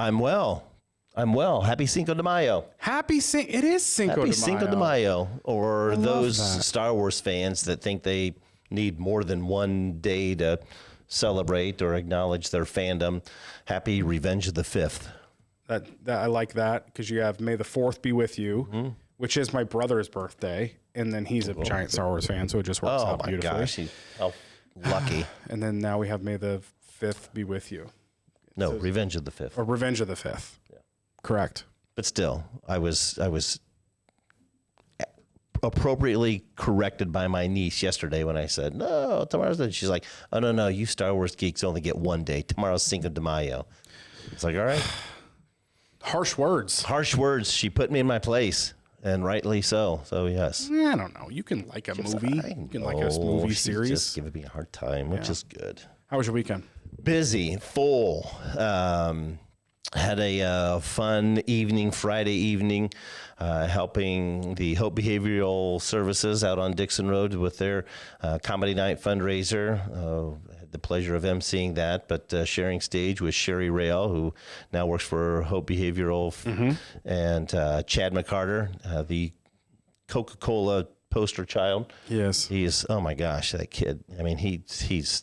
I'm well. Happy Cinco de Mayo. It is Cinco de Mayo. Happy Cinco de Mayo. Or those that. Star Wars fans that think they need more than one day to celebrate or acknowledge their fandom. Happy Revenge of the 5th. That I like that because you have May the 4th be with you, which is my brother's birthday, and then he's a giant Star Wars fan, so it just works out beautifully. Oh my gosh, how lucky. And then now we have May the 5th be with you. No, Revenge of the 5th. Or Revenge of the 5th. Yeah. Correct. But still, I was appropriately corrected by my niece yesterday when I said, no, tomorrow's the... She's like, oh, no, you Star Wars geeks only get one day. Tomorrow's Cinco de Mayo. It's like, all right. Harsh words. Harsh words. She put me in my place, and rightly so. So, yes. I don't know. You can like a movie. You can like a movie series. She's just giving me a hard time, which is good. How was your weekend? Busy, full. Had a fun evening, Friday evening, helping the Hope Behavioral Services out on Dixon Road with their Comedy Night fundraiser. Had the pleasure of emceeing that, but sharing stage with Sherry Rail, who now works for Hope Behavioral, and Chad McCarter, the Coca-Cola poster child. Yes. He is, oh my gosh, that kid. I mean, he's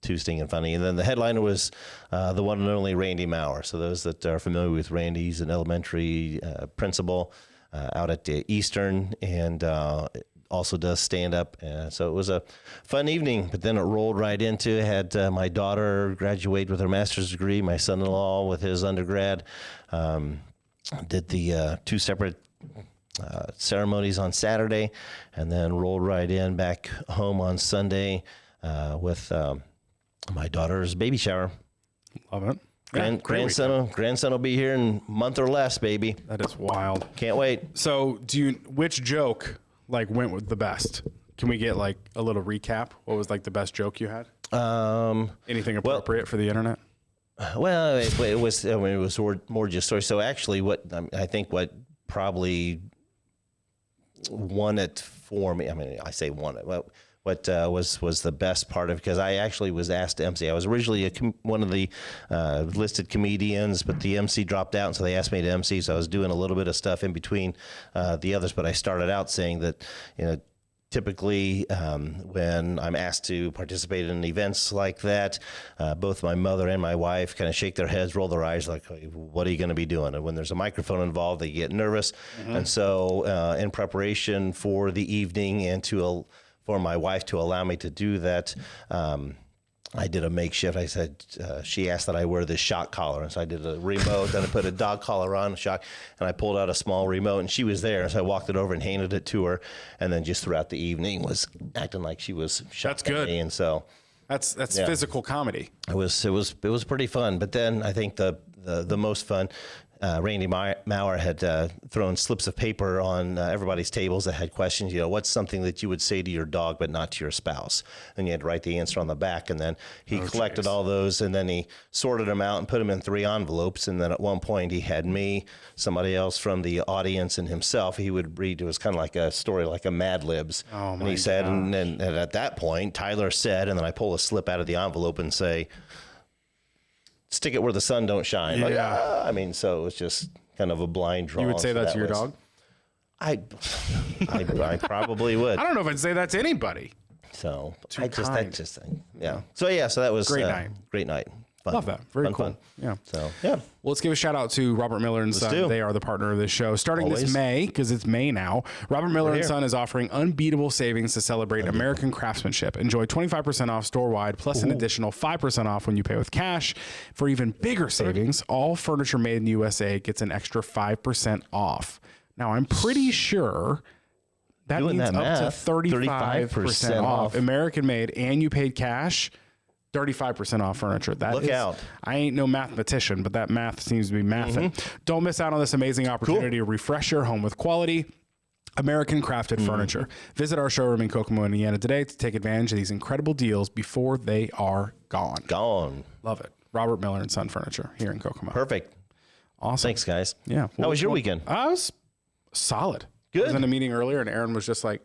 too stinging funny. And then the headliner was the one and only Randy Maurer. So those that are familiar with Randy, he's an elementary principal out at Eastern, and also does stand-up. So it was a fun evening, but then it rolled right into, had my daughter graduate with her master's degree, my son-in-law with his undergrad. Did the two separate ceremonies on Saturday, and then rolled right in back home on Sunday with my daughter's baby shower. Love it. Grandson will be here in a month or less, baby. That is wild. Can't wait. So which joke went with the best? Can we get like a little recap? What was like the best joke you had? Anything appropriate for the internet? Well, it was more just story. So actually what probably won it for me. I mean, I say won it. What was the best part of it, because I actually was asked to MC. I was originally one of the listed comedians, but the MC dropped out, and so they asked me to MC. So I was doing a little bit of stuff in between the others. But I started out saying that, typically when I'm asked to participate in events like that, both my mother and my wife kind of shake their heads, roll their eyes like, what are you going to be doing? And when there's a microphone involved, they get nervous. And so in preparation for the evening and for my wife to allow me to do that, I did a makeshift. I said, she asked that I wear this shock collar. And so I did a remote, then I put a dog collar on, a shock, and I pulled out a small remote, and she was there. And so I walked it over and handed it to her. And then just throughout the evening was acting like she was shocked. That's good. And so that's physical comedy. It was pretty fun. But then I think the most fun, Randy Maurer had thrown slips of paper on everybody's tables that had questions. What's something that you would say to your dog but not to your spouse? And you had to write the answer on the back. And then he collected all those, and then he sorted them out and put them in 3 envelopes. And then at one point he had me, somebody else from the audience, and himself. He would read. It was kind of like a story, like a Mad Libs. Oh, and he said, and at that point, Tyler said, and then I pull a slip out of the envelope and say, stick it where the sun don't shine. Yeah. So it was just kind of a blind draw. You would say that to your dog? I probably would. I don't know if I'd say that to anybody. So So that was great night. Great night. Fun. Love that. Very cool. Fun. Yeah. So yeah. Well, let's give a shout out to Robert Miller and Son. do. They are the partner of this show. Starting this May, because it's May now, Robert Miller and Son is offering unbeatable savings to celebrate American craftsmanship. Enjoy 25% off store-wide, plus an additional 5% off when you pay with cash. For even bigger savings, all furniture made in the USA gets an extra 5% off. Now, I'm pretty sure that Doing means that up to 35% off. American made, and you paid cash. 35% off furniture. Look out. I ain't no mathematician, but that math seems to be mathin'. Don't miss out on this amazing opportunity to refresh your home with quality American crafted furniture. Visit our showroom in Kokomo, Indiana today to take advantage of these incredible deals before they are gone. Love it. Robert Miller and Son Furniture here in Kokomo. Perfect. Awesome. Thanks, guys. Yeah. How was your weekend? I was solid. Good. I was in a meeting earlier, and Aaron was just like,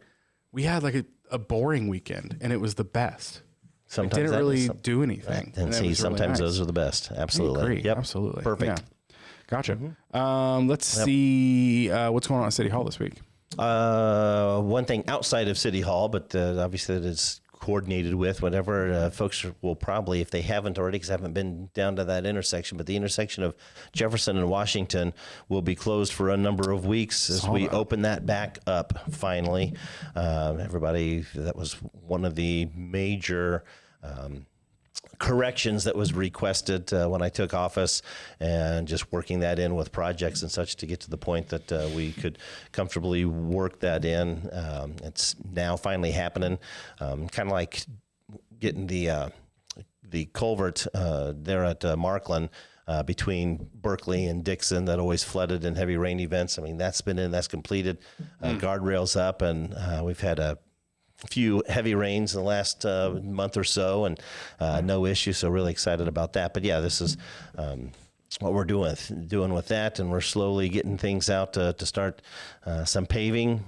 we had like a boring weekend, and it was the best. Sometimes didn't really do anything. And see, sometimes those are the best. Absolutely. I agree. Yep. Absolutely. Perfect. Yeah. Gotcha. Let's see what's going on at City Hall this week. One thing outside of City Hall, but obviously that is coordinated with whatever folks will probably, if they haven't already, because I haven't been down to that intersection, but the intersection of Jefferson and Washington will be closed for a number of weeks as we open that back up finally. Everybody, that was one of the major corrections that was requested when I took office, and just working that in with projects and such to get to the point that we could comfortably work that in. It's now finally happening, kind of like getting the culvert there at Markland between Berkeley and Dixon that always flooded in heavy rain events. I mean, that's been in, that's completed, guardrails up, and we've had a few heavy rains in the last month or so, and no issue. So really excited about that. But yeah, this is what we're doing with that, and we're slowly getting things out to start some paving.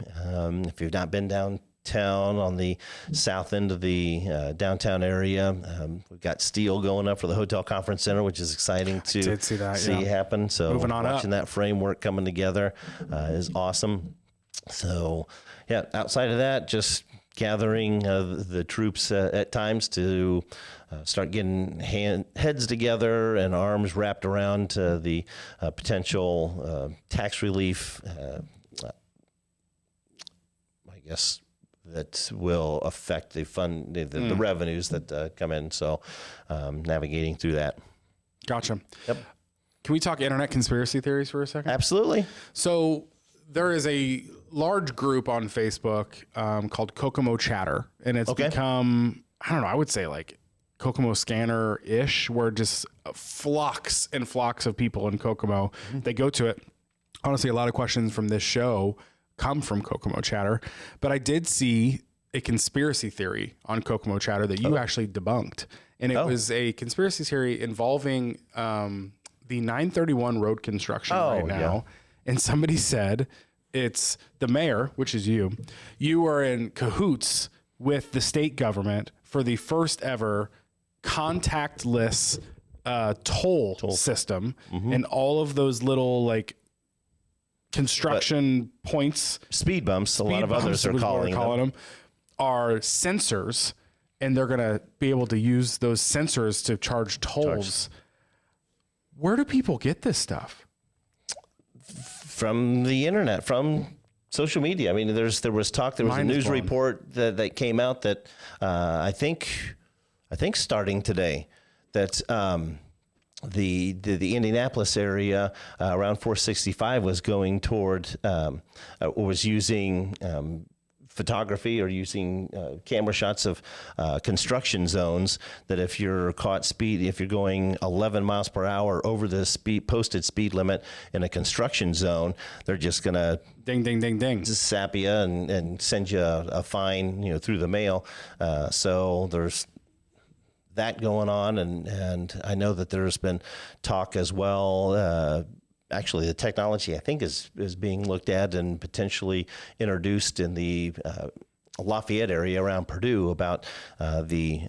If you've not been downtown on the south end of the downtown area, we've got steel going up for the Hotel Conference Center, which is exciting to see happen. So watching that framework coming together is awesome. So yeah, outside of that, just gathering the troops at times to start getting heads together and arms wrapped around the potential tax relief, I guess, that will affect the the revenues that come in. So navigating through that. Gotcha. Yep. Can we talk internet conspiracy theories for a second? Absolutely. So there is a large group on Facebook called Kokomo Chatter, and it's become, I don't know, I would say like Kokomo Scanner-ish, where just flocks and flocks of people in Kokomo, they go to it. Honestly, a lot of questions from this show come from Kokomo Chatter, but I did see a conspiracy theory on Kokomo Chatter that you actually debunked, and it was a conspiracy theory involving the 931 road construction right now. Yeah. And somebody said it's the mayor, which is you. You are in cahoots with the state government for the first ever contactless toll system, and all of those little like construction points, speed bumps. A lot of others are calling them, are sensors, and they're going to be able to use those sensors to charge tolls. Where do people get this stuff? From the internet, from social media. I mean, there was talk. There was a news report that came out that I think starting today that the Indianapolis area around 465 was going toward was using photography or using camera shots of construction zones, that if you're caught if you're going 11 miles per hour over the posted speed limit in a construction zone, they're just going to ding, ding, ding, ding, just zap you and send you a fine, through the mail. So there's that going on. And I know that there's been talk as well, actually, the technology, I think, is being looked at and potentially introduced in the Lafayette area around Purdue about the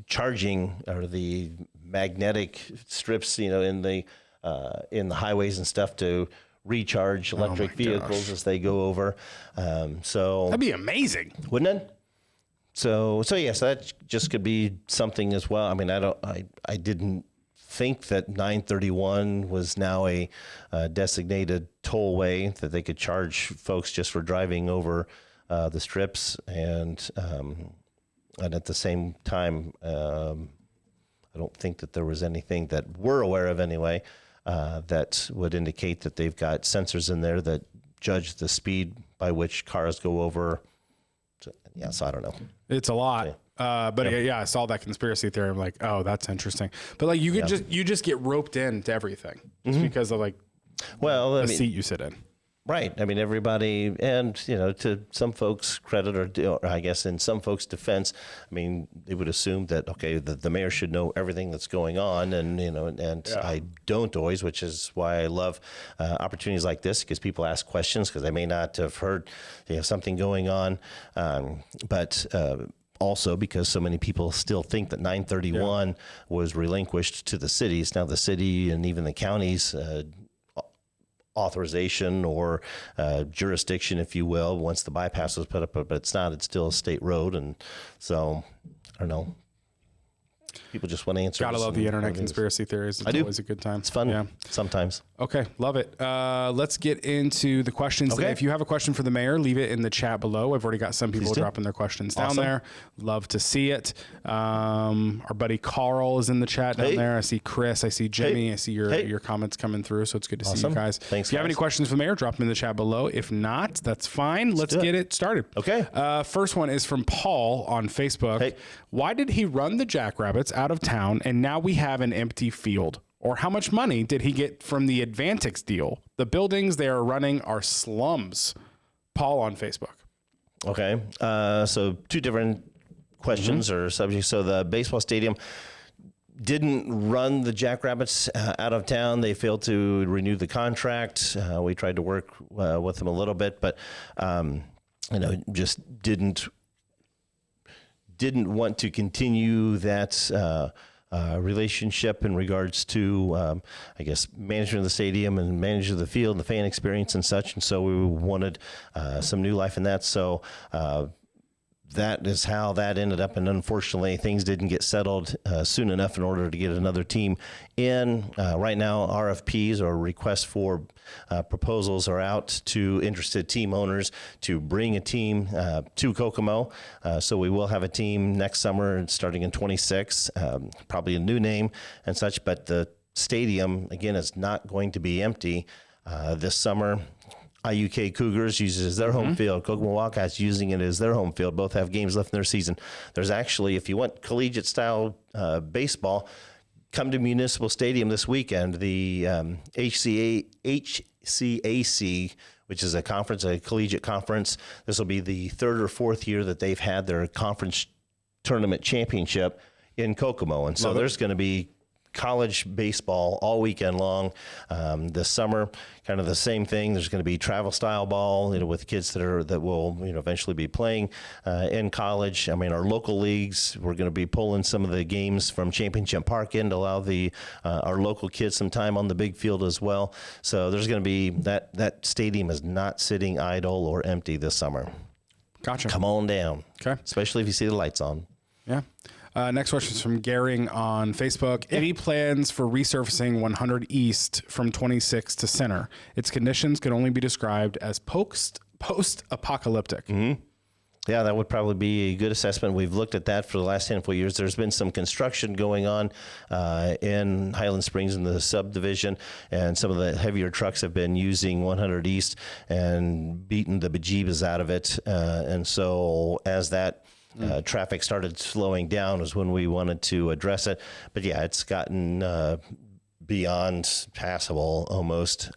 charging or the magnetic strips, in the highways and stuff to recharge electric vehicles as they go over. So that'd be amazing, wouldn't it? So yes, that just could be something as well. I mean, I didn't think that 931 was now a designated tollway that they could charge folks just for driving over the strips, and at the same time, I don't think that there was anything that we're aware of anyway that would indicate that they've got sensors in there that judge the speed by which cars go over. So I don't know. It's a lot. But I saw that conspiracy theory. I'm like, oh, that's interesting. But like, you could you just get roped into everything just because of the seat you sit in. Right. I mean, everybody, and to some folks' credit, or I guess in some folks' defense, I mean, they would assume that the mayor should know everything that's going on, and I don't always, which is why I love opportunities like this, because people ask questions because they may not have heard something going on, but. also because so many people still think that 931 was relinquished to the cities. Now the city and even the counties authorization or jurisdiction, if you will, once the bypass was put up, but it's not. It's still a state road, and so I don't know. People just want to answer. Gotta love the internet conspiracy theories. It's always a good time. It's fun. Sometimes. Okay, love it. Let's get into the questions today. If you have a question for the mayor, leave it in the chat below. I've already got some people dropping their questions down there. Love to see it. Our buddy Carl is in the chat down there. I see Chris. I see Jimmy. I see your comments coming through. So it's good to see you guys. Thanks. If you have any questions for the mayor, drop them in the chat below. If not, that's fine. Let's get it started. Okay. First one is from Paul on Facebook. Why did he run the Jackrabbits out of town and now we have an empty field? Or how much money did he get from the Advantix deal? The buildings they are running are slums. Paul on Facebook. Okay. So two different questions or subjects. So the baseball stadium didn't run the Jackrabbits out of town. They failed to renew the contract. We tried to work with them a little bit, but just didn't want to continue that relationship in regards to, management of the stadium and management of the field and the fan experience and such. And so we wanted some new life in that. So that is how that ended up. And unfortunately, things didn't get settled soon enough in order to get another team in. Right now, RFPs or requests for proposals are out to interested team owners to bring a team to Kokomo. So we will have a team next summer starting in 26, probably a new name and such. But the stadium, again, is not going to be empty this summer. IUK Cougars uses it as their home field. Kokomo Wildcats using it as their home field. Both have games left in their season. There's actually, if you want collegiate style baseball, come to Municipal Stadium this weekend. The HCAC, which is a conference, a collegiate conference. This will be the third or fourth year that they've had their conference tournament championship in Kokomo. And so there's going to be college baseball all weekend long. This summer, kind of the same thing. There's going to be travel style ball, with kids that will eventually be playing in college. I mean, our local leagues, we're going to be pulling some of the games from Championship Park in to allow our local kids some time on the big field as well. So there's going to be that stadium is not sitting idle or empty this summer. Gotcha. Come on down. Okay. Especially if you see the lights on. Yeah. Next question is from Garing on Facebook. Any plans for resurfacing 100 East from 26 to center? Its conditions could only be described as post-apocalyptic. Mm-hmm. Yeah, that would probably be a good assessment. We've looked at that for the last handful of years. There's been some construction going on in Highland Springs in the subdivision, and some of the heavier trucks have been using 100 East and beating the bejeebas out of it. And so as that traffic started slowing down was when we wanted to address it. But yeah, it's gotten beyond passable almost.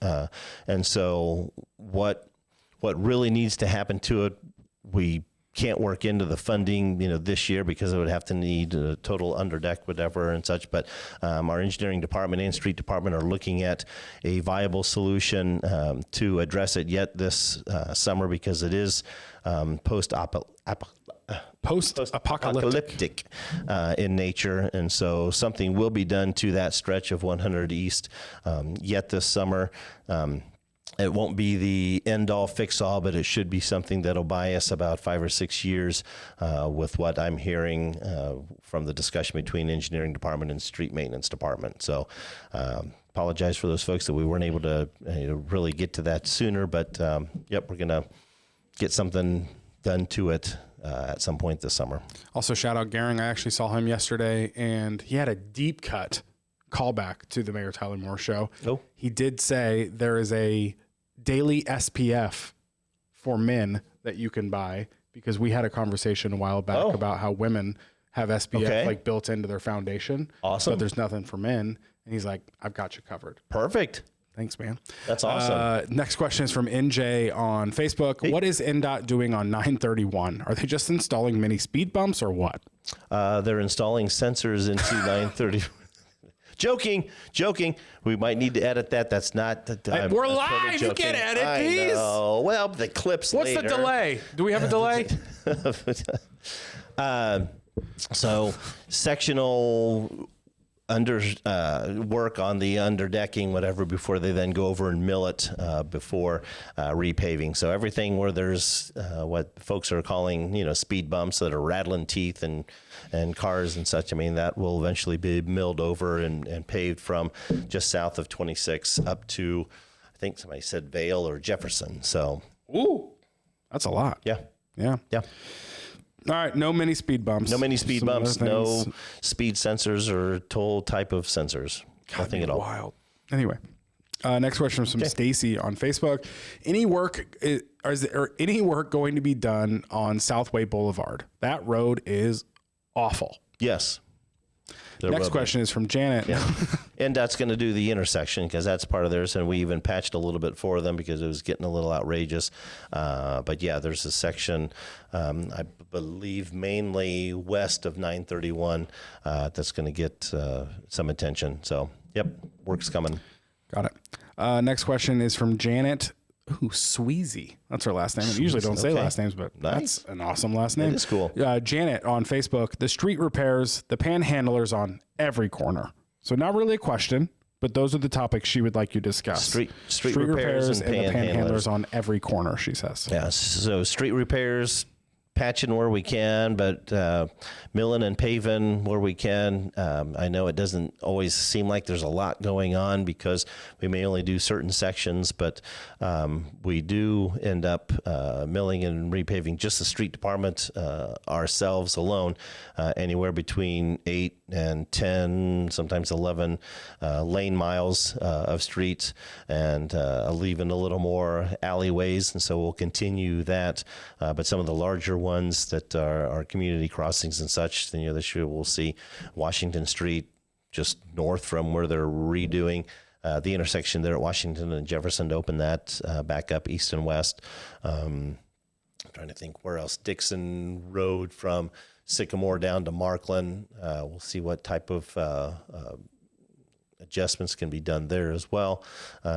And so what really needs to happen to it, we can't work into the funding, this year because it would have to need a total underdeck, whatever and such. But our engineering department and street department are looking at a viable solution to address it yet this summer because it is post-apocalyptic in nature, and so something will be done to that stretch of 100 East yet this summer. It won't be the end-all, fix-all, but it should be something that'll buy us about 5 or 6 years with what I'm hearing from the discussion between engineering department and street maintenance department. So apologize for those folks that we weren't able to really get to that sooner, but we're going to get something done to it at some point this summer. Also, shout out Garing. I actually saw him yesterday, and he had a deep cut callback to the Mayor Tyler Moore show. Oh. He did say there is a daily SPF for men that you can buy because we had a conversation a while back about how women have SPF built into their foundation. Awesome. But there's nothing for men. And he's like, I've got you covered. Perfect. Thanks, man. That's awesome. Next question is from NJ on Facebook. Hey. What is NDOT doing on 931? Are they just installing mini speed bumps or what? They're installing sensors into 930. Joking. We might need to edit that. That's not. We're live. You can't edit these. Well, the clips What's later. The delay? Do we have a delay? So sectional work on the underdecking, whatever, before they then go over and mill it before repaving. So everything where there's what folks are calling, speed bumps that are rattling teeth and cars and such. I mean, that will eventually be milled over and paved from just south of 26 up to, I think somebody said Vale or Jefferson. So, ooh, that's a lot. Yeah. Yeah. Yeah. All right, no mini speed bumps. No mini speed bumps, no speed sensors or toll type of sensors. Nothing at all. Wild. Anyway, next question is from Stacy on Facebook. Any work is there any work going to be done on Southway Boulevard? That road is awful. Yes. Next question is from Janet. Yeah. NDOT's going to do the intersection because that's part of theirs, and we even patched a little bit for them because it was getting a little outrageous. But yeah, there's a section, I believe mainly west of 931, that's going to get some attention. So, yep, work's coming. Got it. Next question is from Janet. Ooh, Sweezy. That's her last name. I usually don't say last names, but that's an awesome last name. It is cool. Janet on Facebook. The street repairs, the panhandlers on every corner. So not really a question, but those are the topics she would like you to discuss. Street repairs and the panhandlers on every corner, she says. Yeah, so street repairs, patching where we can, but milling and paving where we can. I know it doesn't always seem like there's a lot going on because we may only do certain sections, but we do end up milling and repaving just the street department ourselves alone, anywhere between 8 and 10, sometimes 11 lane miles of streets, and leaving a little more alleyways, and so we'll continue that. But some of the larger ones that are community crossings and such, then this year we'll see Washington Street just north from where they're redoing the intersection there at Washington and Jefferson to open that back up east and west. I'm trying to think where else. Dixon Road from Sycamore down to Markland. We'll see what type of adjustments can be done there as well.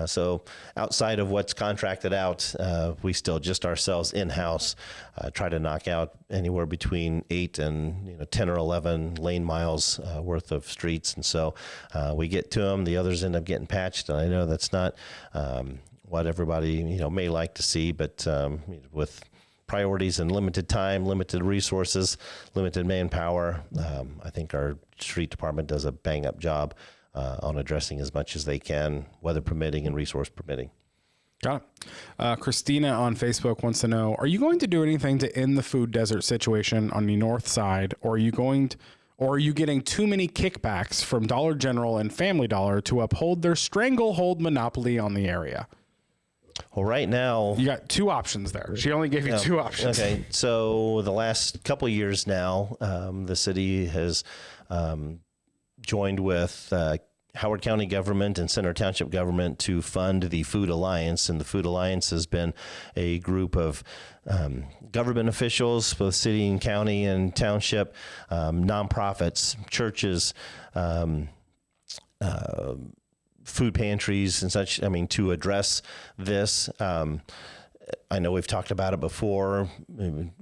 So outside of what's contracted out, we still just ourselves in-house try to knock out anywhere between 8 and 10 or 11 lane miles worth of streets. And so we get to them. The others end up getting patched. And I know that's not what everybody may like to see, but with priorities and limited time, limited resources, limited manpower, I think our street department does a bang-up job on addressing as much as they can, weather permitting and resource permitting. Got it. Christina on Facebook wants to know, are you going to do anything to end the food desert situation on the north side, or are you getting too many kickbacks from Dollar General and Family Dollar to uphold their stranglehold monopoly on the area? Well, right now, you got two options there. She only gave you two options. Okay. So the last couple of years now, the city has joined with Howard County government and Center Township government to fund the Food Alliance. And the Food Alliance has been a group of government officials, both city and county and township, nonprofits, churches, food pantries and such, to address this. I know we've talked about it before.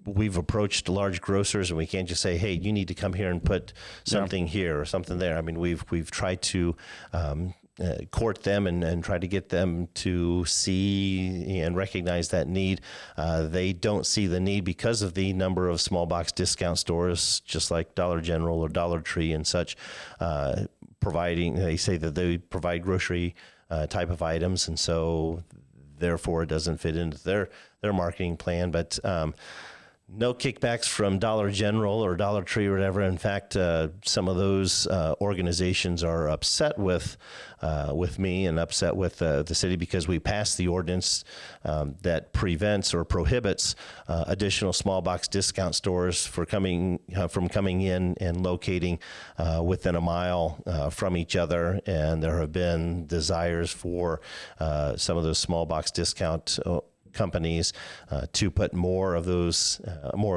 We've approached large grocers, and we can't just say, hey, you need to come here and put something here or something there. We've tried to court them and try to get them to see and recognize that need. They don't see the need because of the number of small box discount stores, just like Dollar General or Dollar Tree and such, they say that they provide grocery type of items, and so therefore it doesn't fit into their marketing plan. But no kickbacks from Dollar General or Dollar Tree or whatever. In fact, some of those organizations are upset with me and upset with the city because we passed the ordinance that prevents or prohibits additional small box discount stores from coming in and locating within a mile from each other. And there have been desires for some of those small box discount companies to put more of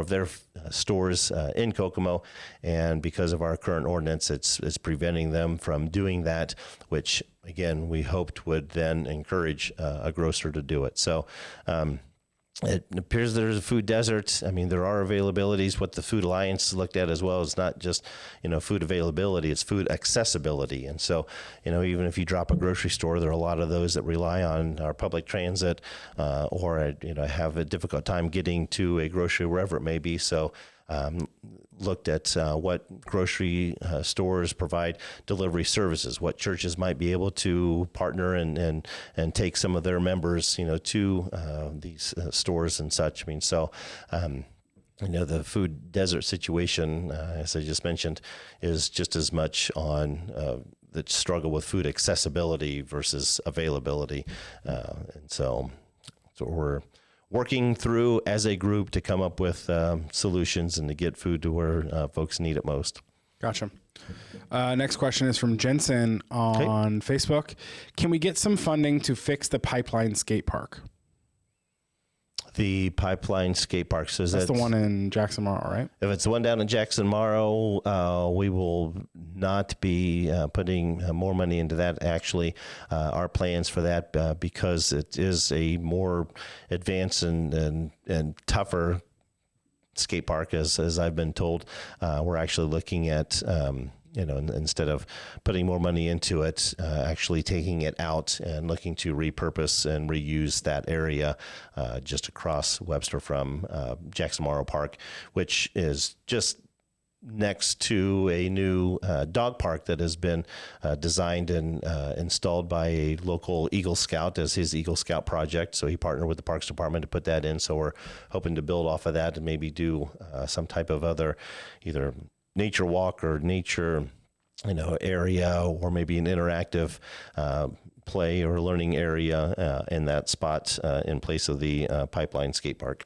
their stores in Kokomo, and because of our current ordinance, it's preventing them from doing that, which again we hoped would then encourage a grocer to do it. So It appears there's a food desert. I mean, there are availabilities. What the Food Alliance looked at as well is not just, food availability, it's food accessibility. And so, even if you drop a grocery store, there are a lot of those that rely on our public transit or, have a difficult time getting to a grocery wherever it may be. So, looked at what grocery stores provide delivery services, what churches might be able to partner and take some of their members, to these stores and such. I mean, so, the food desert situation, as I just mentioned, is just as much on the struggle with food accessibility versus availability. And so we're working through as a group to come up with solutions and to get food to where folks need it most. Gotcha. Next question is from Jensen on Facebook. Can we get some funding to fix the Pipeline skate park? The Pipeline skate park. So that's the one in Jackson Morrow, right? If it's the one down in Jackson Morrow, we will not be putting more money into that. Actually, our plans for that, because it is a more advanced and tougher skate park, as I've been told, we're actually looking at instead of putting more money into it, actually taking it out and looking to repurpose and reuse that area just across Webster from Jackson Morrow Park, which is just next to a new dog park that has been designed and installed by a local Eagle Scout as his Eagle Scout project. So he partnered with the Parks Department to put that in. So we're hoping to build off of that and maybe do some type of other either nature walk or nature, area, or maybe an interactive play or learning area in that spot in place of the Pipeline skate park.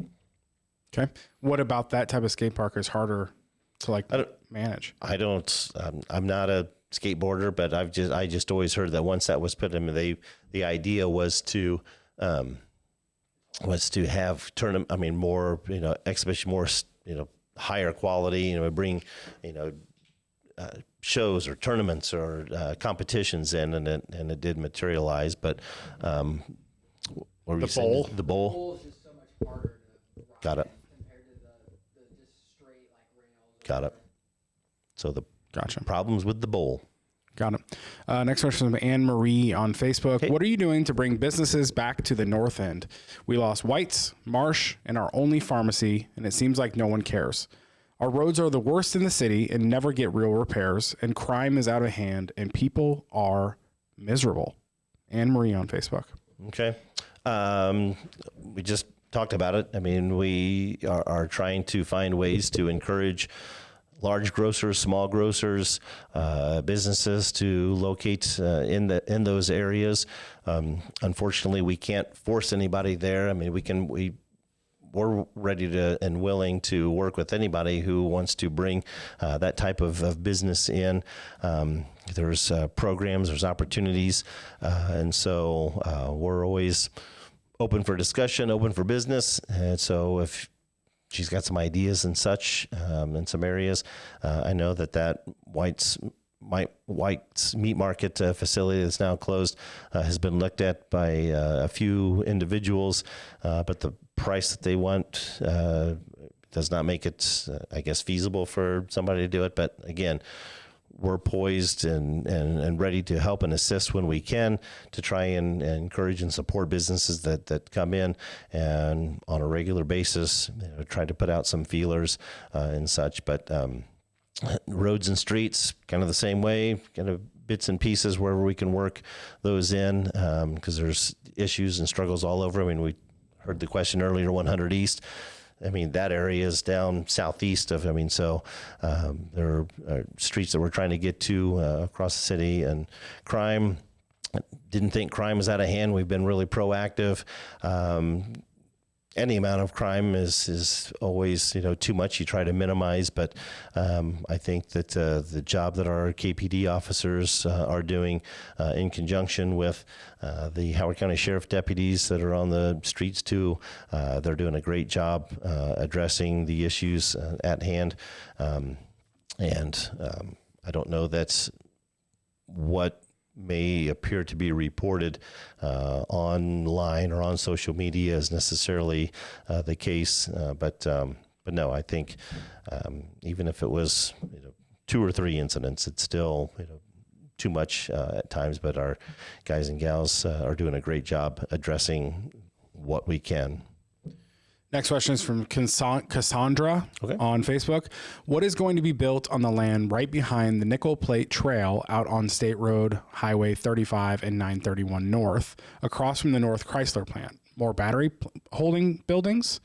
Okay. What about that type of skate park is harder to manage? I'm not a skateboarder, but I just always heard that once that was put in, the idea was to have more, exhibition, more, higher quality, bring, shows or tournaments or competitions in, and it did materialize. But the bowl? The bowl. The bowl is just so much harder to rock Got it. compared to the just straight rails. Got it. So the Gotcha. problems with the bowl. Got it. Next question from Anne Marie on Facebook. Okay. What are you doing to bring businesses back to the North End? We lost White's, Marsh, and our only pharmacy, and it seems like no one cares. Our roads are the worst in the city and never get real repairs, and crime is out of hand, and people are miserable. Anne Marie on Facebook. Okay. We just talked about it. I mean, we are trying to find ways to encourage large grocers, small grocers, businesses to locate in those areas. Unfortunately, we can't force anybody there. I mean, we're ready to and willing to work with anybody who wants to bring that type of business in. There's programs, there's opportunities, and so we're always open for discussion, open for business. And so if she's got some ideas and such in some areas, I know that White's Meat Market facility that's now closed has been looked at by a few individuals, but the price that they want does not make it, feasible for somebody to do it. But again, we're poised and ready to help and assist when we can to try and encourage and support businesses that come in and on a regular basis, try to put out some feelers and such. But roads and streets, kind of the same way, kind of bits and pieces wherever we can work those in, because there's issues and struggles all over. I mean, we heard the question earlier, 100 East. I mean, that area is down southeast of, so there are streets that we're trying to get to across the city. And crime, didn't think crime was out of hand. We've been really proactive. Any amount of crime is always, too much. You try to minimize, but I think that the job that our KPD officers are doing in conjunction with the Howard County Sheriff deputies that are on the streets too, they're doing a great job addressing the issues at hand. And I don't know that's what may appear to be reported online or on social media is necessarily the case. But no, I think even if it was 2 or 3 incidents, it's still too much at times. But our guys and gals are doing a great job addressing what we can. Next question is from Cassandra on Facebook. What is going to be built on the land right behind the Nickel Plate Trail out on State Road, Highway 35 and 931 North, across from the North Chrysler plant? More battery holding buildings? ?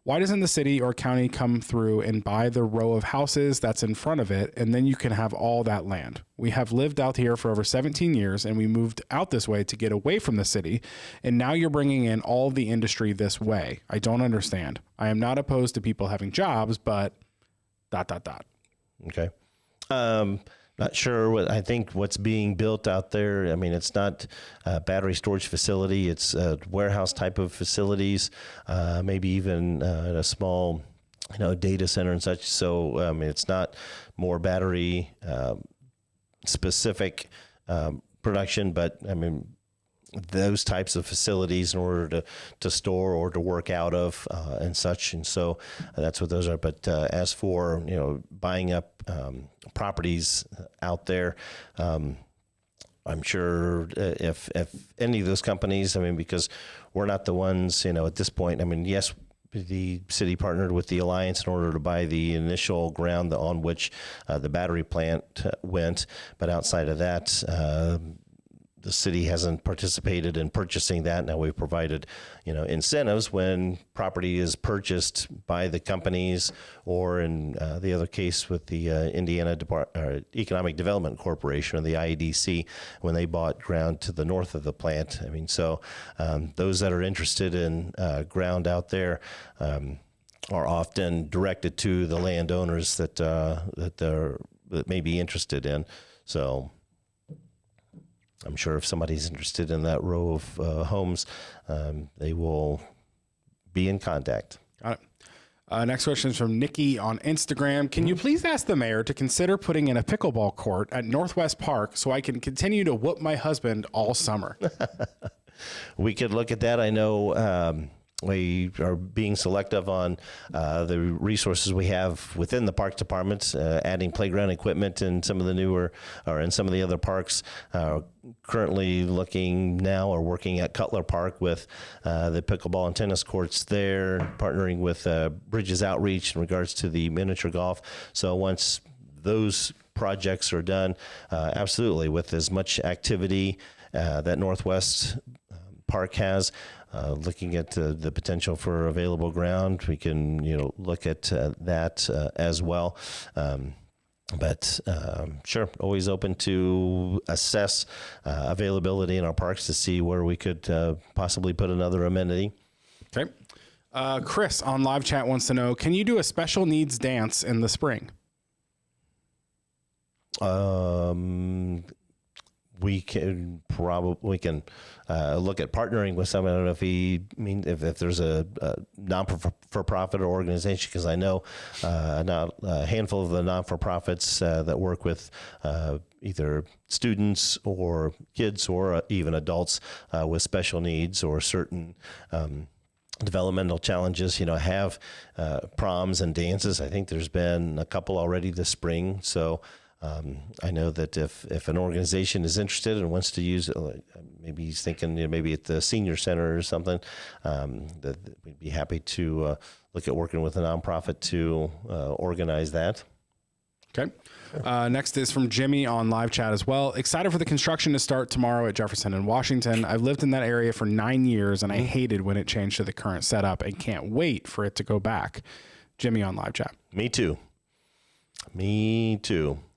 Why doesn't the city or county come through and buy the row of houses that's in front of it, and then you can have all that land? We have lived out here for over 17 years, and we moved out this way to get away from the city, and now you're bringing in all the industry this way. I don't understand. I am not opposed to people having jobs, but ... Okay. Not sure I think what's being built out there. I mean, it's not a battery storage facility. It's a warehouse type of facilities, maybe even a small, data center and such. So, I mean, it's not more battery specific production, but I mean, those types of facilities in order to store or to work out of and such. And so that's what those are. But as for, buying up properties out there, I'm sure if any of those companies, I mean, because we're not the ones, at this point, I mean, yes, the city partnered with the Alliance in order to buy the initial ground on which the battery plant went. But outside of that, the city hasn't participated in purchasing that. Now we've provided, incentives when property is purchased by the companies, or in the other case with the Indiana Economic Development Corporation, or the IEDC, when they bought ground to the north of the plant. I mean, so those that are interested in ground out there are often directed to the landowners that may be interested in. So I'm sure if somebody's interested in that row of homes, they will be in contact. Got it. Next question is from Nikki on Instagram. Can you please ask the mayor to consider putting in a pickleball court at Northwest Park so I can continue to whoop my husband all summer? We could look at that. I know we are being selective on the resources we have within the parks department, adding playground equipment in some of the newer, or in some of the other parks. Currently looking now, or working at Cutler Park with the pickleball and tennis courts there, partnering with Bridges Outreach in regards to the miniature golf. So once those projects are done, absolutely, with as much activity that Northwest Park has, looking at the potential for available ground, we can look at that as well. But sure, always open to assess availability in our parks to see where we could possibly put another amenity. Okay. Chris on live chat wants to know, can you do a special needs dance in the spring? We can look at partnering with someone. I don't know if there's a non-for-profit organization, because I know a handful of the non-for-profits that work with either students or kids or even adults with special needs or certain developmental challenges, have proms and dances. I think there's been a couple already this spring. So I know that if an organization is interested and wants to use it, maybe he's thinking maybe at the senior center or something, that we'd be happy to look at working with a nonprofit to organize that. Okay. Next is from Jimmy on live chat as well. Excited for the construction to start tomorrow at Jefferson and Washington. I've lived in that area for 9 years, and I hated when it changed to the current setup and can't wait for it to go back. Jimmy on live chat. Me too.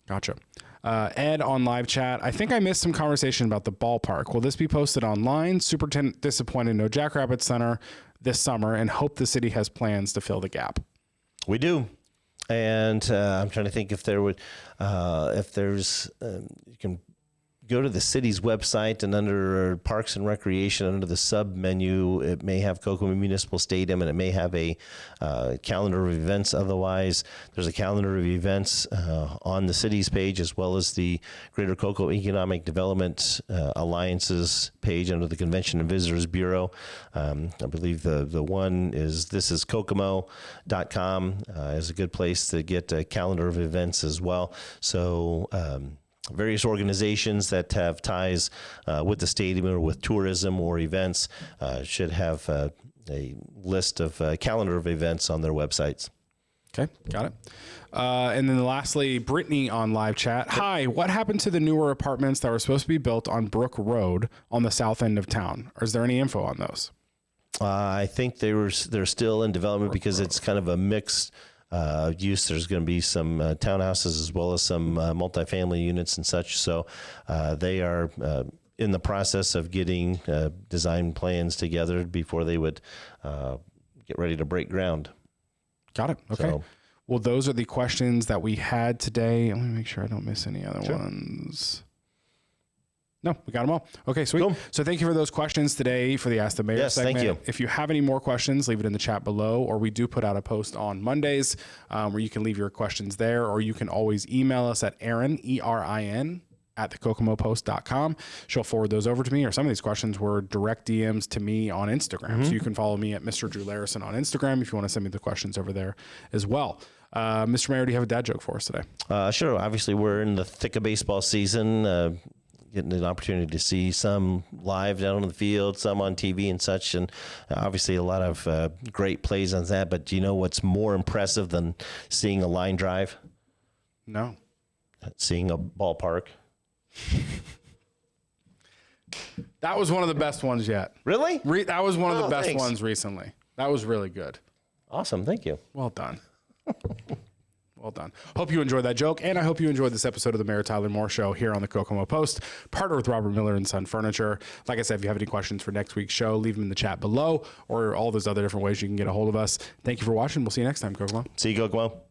Gotcha. Ed on live chat. I think I missed some conversation about the ballpark. Will this be posted online? Super disappointed no Jackrabbit Center this summer, and hope the city has plans to fill the gap. We do. And I'm trying to think if there's, you can go to the city's website and under Parks and Recreation, under the sub menu, it may have Kokomo Municipal Stadium, and it may have a calendar of events. Otherwise, there's a calendar of events on the city's page, as well as the Greater Kokomo Economic Development Alliance's page under the Convention and Visitors Bureau. I believe the one is thissiskokomo.com is a good place to get a calendar of events as well. So various organizations that have ties with the stadium or with tourism or events should have a list of calendar of events on their websites. Okay, got it. And then lastly, Brittany on live chat. Hi, what happened to the newer apartments that were supposed to be built on Brook Road on the south end of town? Or is there any info on those? I think they're still in development because it's kind of a mixed use. There's going to be some townhouses as well as some multifamily units and such. So they are in the process of getting design plans together before they would get ready to break ground. Got it. Okay. So, well, those are the questions that we had today. Let me make sure I don't miss any other ones. No, we got them all. Okay, sweet. Cool. So thank you for those questions today for the Ask the Mayor segment. Thank you. If you have any more questions, leave it in the chat below, or we do put out a post on Mondays where you can leave your questions there, or you can always email us at Erin, E-R-I-N, at thekokomopost.com. She'll forward those over to me, or some of these questions were direct DMs to me on Instagram. So you can follow me at Mr. Drew Larison on Instagram if you want to send me the questions over there as well. Mr. Mayor, do you have a dad joke for us today? Sure. Obviously, we're in the thick of baseball season. Getting an opportunity to see some live down on the field, some on TV and such, and obviously a lot of great plays on that. But do you know what's more impressive than seeing a line drive? No. Seeing a ballpark. That was one of the best ones yet. Really? That was one of the best ones recently. That was really good. Awesome. Thank you. Well done. Well done. Hope you enjoyed that joke, and I hope you enjoyed this episode of the Mayor Tyler Moore Show here on the Kokomo Post, partner with Robert Miller and Son Furniture. Like I said, if you have any questions for next week's show, leave them in the chat below, or all those other different ways you can get a hold of us. Thank you for watching. We'll see you next time, Kokomo. See you, Kokomo.